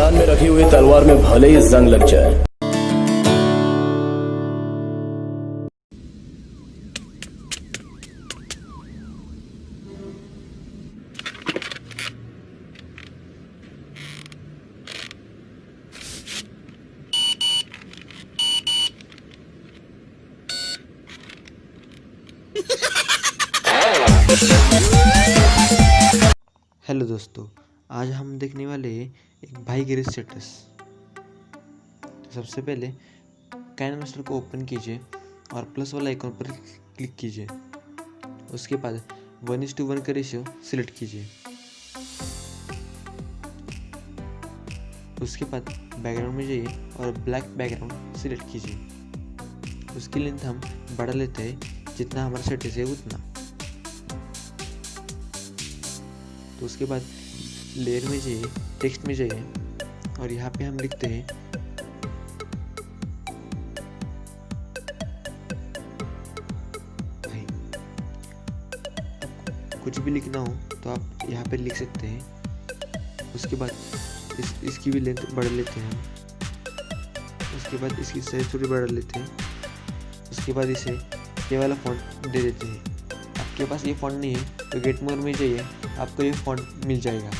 ध्यान में रखी हुई तलवार में भले ही जंग लग जाए। हेलो दोस्तों, आज हम देखने वाले हैं एक भाई गिरी स्टेटस। सबसे पहले काइनमास्टर को ओपन कीजिए और प्लस वाला आइकॉन पर क्लिक कीजिए। उसके बाद 1:1 का रेशियो सिलेक्ट कीजिए। उसके बाद बैकग्राउंड में जाइए और ब्लैक बैकग्राउंड सिलेक्ट कीजिए। उसकी लेंथ हम बढ़ा लेते हैं जितना हमारा स्टेटस है उतना। तो उसके बाद लेयर में जाइए, टेक्स्ट में जाइए और यहाँ पे हम लिखते हैं भाई। कुछ भी लिखना हो तो आप यहाँ पे लिख सकते हैं। उसके बाद इसकी भी लेंथ बढ़ा लेते हैं हम। उसके बाद इसकी साइज थोड़ी बढ़ा लेते हैं। उसके बाद इसे ये वाला फॉन्ट दे देते हैं। आपके पास ये फॉन्ट नहीं है तो गेट मोड में जाइए, आपको ये फॉन्ट मिल जाएगा।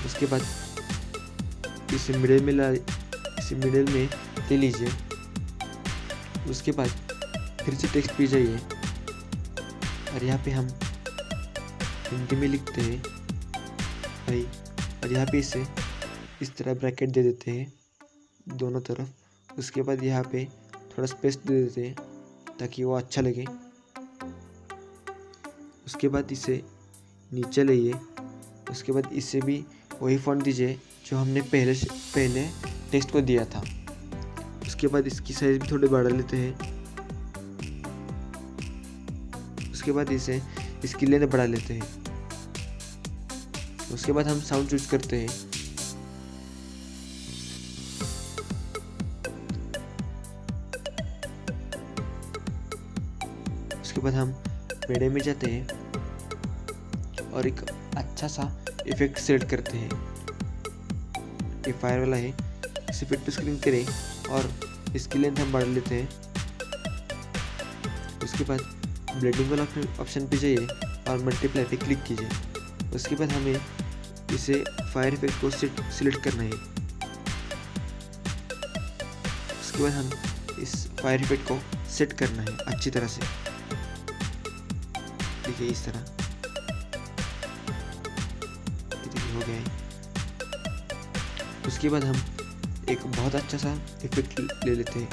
उसके बाद इसे मिडिल में ले लीजिए। उसके बाद फिर से टेक्स्ट पे जाइए और यहाँ पे हम हिंदी में लिखते हैं भाई, और यहाँ पे इसे इस तरह ब्रैकेट दे देते हैं दोनों तरफ। उसके बाद यहाँ पे थोड़ा स्पेस दे देते हैं ताकि वो अच्छा लगे। उसके बाद इसे नीचे लाइए। उसके बाद इसे भी वही फॉन्ट दीजिए जो हमने पहले टेक्स्ट को दिया था। उसके बाद इसकी साइज भी थोड़ी बढ़ा लेते हैं। उसके बाद इसकी लेंथ बढ़ा लेते हैं। उसके बाद हम साउंड चूज करते हैं। उसके बाद हम मीडिया में जाते हैं और एक अच्छा सा इफेक्ट सेलेक्ट करते हैं। ये फायर वाला है, इसे फिट टू स्क्रीन करें और इसकी लेंथ हम बढ़ा लेते हैं। उसके बाद ब्लेंडिंग वाला ऑप्शन पे जाइए और मल्टीप्लाई पे क्लिक कीजिए। उसके बाद हमें इसे फायर इफेक्ट को सिलेक्ट करना है। उसके बाद हम इस फायर इफेक्ट को सेट करना है अच्छी तरह से। देखिए इस तरह हो गया है। उसके बाद हम एक बहुत अच्छा सा इफेक्ट ले लेते हैं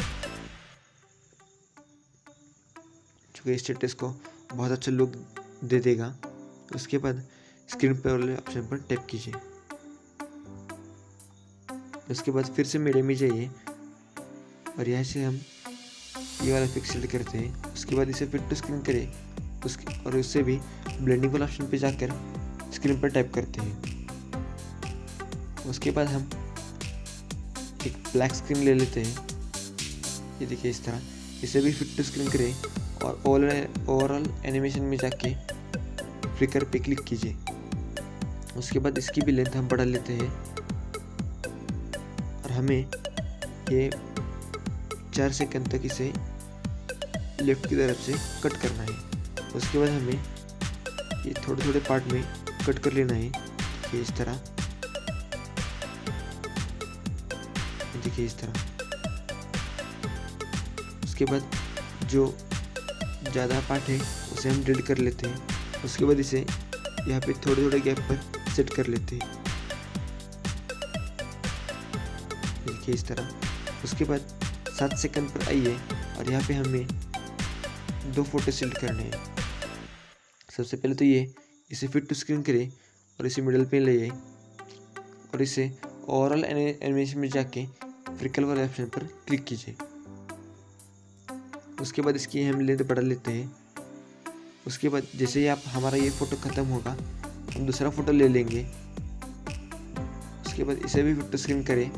जो कि स्टेटस को बहुत अच्छा लुक दे देगा। उसके बाद स्क्रीन पर वाले ऑप्शन पर टैप कीजिए। उसके बाद फिर से मीडिया में जाइए और यहाँ से हम ये वाला इफेक्ट सेलेक्ट करते हैं। उसके बाद इसे फिट टू स्क्रीन करें और उससे भी ब्लेंडिंग वाला ऑप्शन पे जाकर स्क्रीन पर टाइप करते हैं। उसके बाद हम एक ब्लैक स्क्रीन ले लेते हैं। ये देखिए इस तरह, इसे भी फिट टू स्क्रीन करें और ओवरऑल एनिमेशन में जाके फ्लिकर पे क्लिक कीजिए। उसके बाद इसकी भी लेंथ हम बढ़ा लेते हैं और हमें ये 4 सेकंड तक इसे लेफ्ट की तरफ से कट करना है। उसके बाद हमें ये थोड़े थोड़े पार्ट में कट कर लेना है। देखिए इस तरह, देखिए इस तरह। उसके बाद जो ज़्यादा पार्ट है उसे हम डिलीट कर लेते हैं। उसके बाद इसे यहाँ पे थोड़े थोड़े गैप पर सेट कर लेते हैं। देखिए इस तरह। उसके बाद 7 सेकंड पर आइए और यहाँ पे हमें 2 फोटो सिलेक्ट करने हैं। सबसे पहले तो इसे फिट टू स्क्रीन करें और इसे मिडिल पे ले और इसे ओवरऑल एनिमेशन में जाके फ्रिकल वाले ऑप्शन पर क्लिक कीजिए। उसके बाद इसकी हम लेंथ बढ़ा लेते हैं। उसके बाद जैसे ही हमारा ये फ़ोटो ख़त्म होगा हम दूसरा फ़ोटो ले लेंगे। उसके बाद इसे भी फिट टू स्क्रीन करें,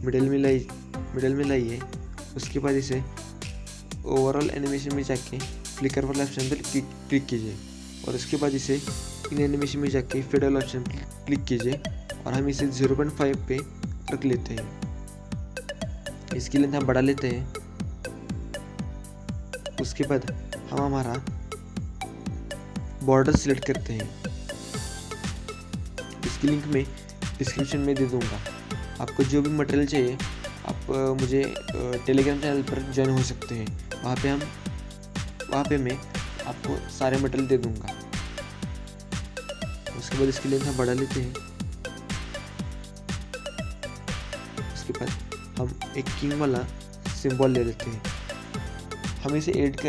मिडिल में लाइए। उसके बाद इसे ओवरऑल एनिमेशन में जाके फ्लिकर वाला ऑप्शन पर क्लिक कीजिए और उसके बाद इसे इन एनिमेशन में जाके फेड वाला ऑप्शन पर क्लिक कीजिए और हम इसे 0.5 पे रख लेते हैं। इसकी लेंथ हम बढ़ा लेते हैं। उसके बाद हम हमारा बॉर्डर सिलेक्ट करते हैं। इसकी लिंक मैं डिस्क्रिप्शन में दे दूंगा। आपको जो भी मटेरियल चाहिए आप मुझे टेलीग्राम चैनल पर ज्वाइन हो सकते हैं। वहाँ पे मैं आपको सारे मटेरियल दे दूंगा। उसके बाद इसकी लेंथ हम बढ़ा लेते हैं। उसके बाद हम एक किंग वाला सिंबल ले लेते हैं। हम इसे एडिट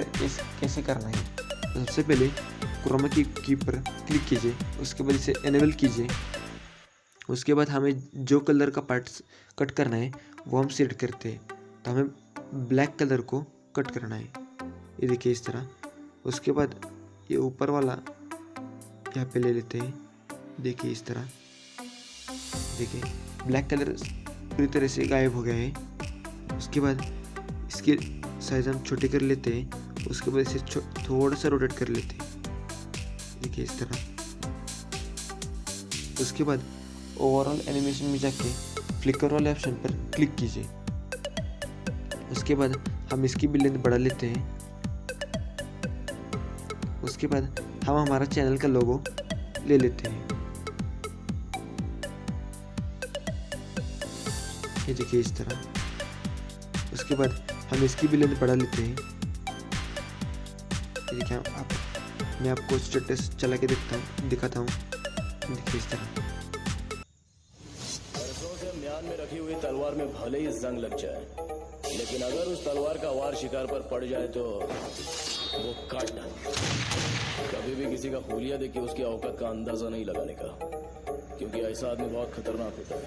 कैसे करना है, सबसे पहले क्रोमा की पर क्लिक कीजिए। उसके बाद इसे एनेबल कीजिए। उसके बाद हमें जो कलर का पार्ट्स कट करना है वो हम सेट करते हैं। तो हमें ब्लैक कलर को कट करना है, ये देखिए इस तरह। उसके बाद ये ऊपर वाला यहाँ पे ले लेते हैं, देखिए इस तरह। देखिए ब्लैक कलर पूरी तरह से गायब हो गया है। उसके बाद इसके साइज हम छोटे कर लेते हैं। उसके बाद इसे थोड़ा सा रोटेट कर लेते हैं, देखिए इस तरह। उसके बाद ओवरऑल एनिमेशन में जाके फ्लिकर वाले ऑप्शन पर क्लिक कीजिए। उसके बाद हम इसकी भी लेंथ बढ़ा लेते हैं। उसके बाद हम हमारा चैनल का लोगो ले लेते हैं, ये देखिए इस तरह। उसके बाद हम इसकी भी लेंथ बढ़ा लेते हैं। ये देखिए मैं आपको स्टेटस चला के दिखाता हूँ, देखिए इस तरह। बरसों से म्यान में रखी हुई तलवार में भले ही जंग लग जाए, लेकिन अगर उस तलवार का वार शिकार पर पड़ जाए तो वो काट डाले। कभी भी किसी का हुलिया देख के उसकी औकात का अंदाजा नहीं लगाने का, क्योंकि ऐसा आदमी बहुत खतरनाक होता है,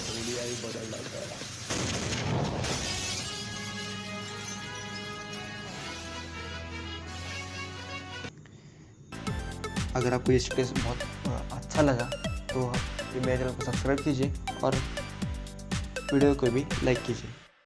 हुलिया ही बदल डालता है। अगर आपको ये स्टेटस बहुत अच्छा लगा तो ये मेरे चैनल को सब्सक्राइब कीजिए और वीडियो को भी लाइक कीजिए।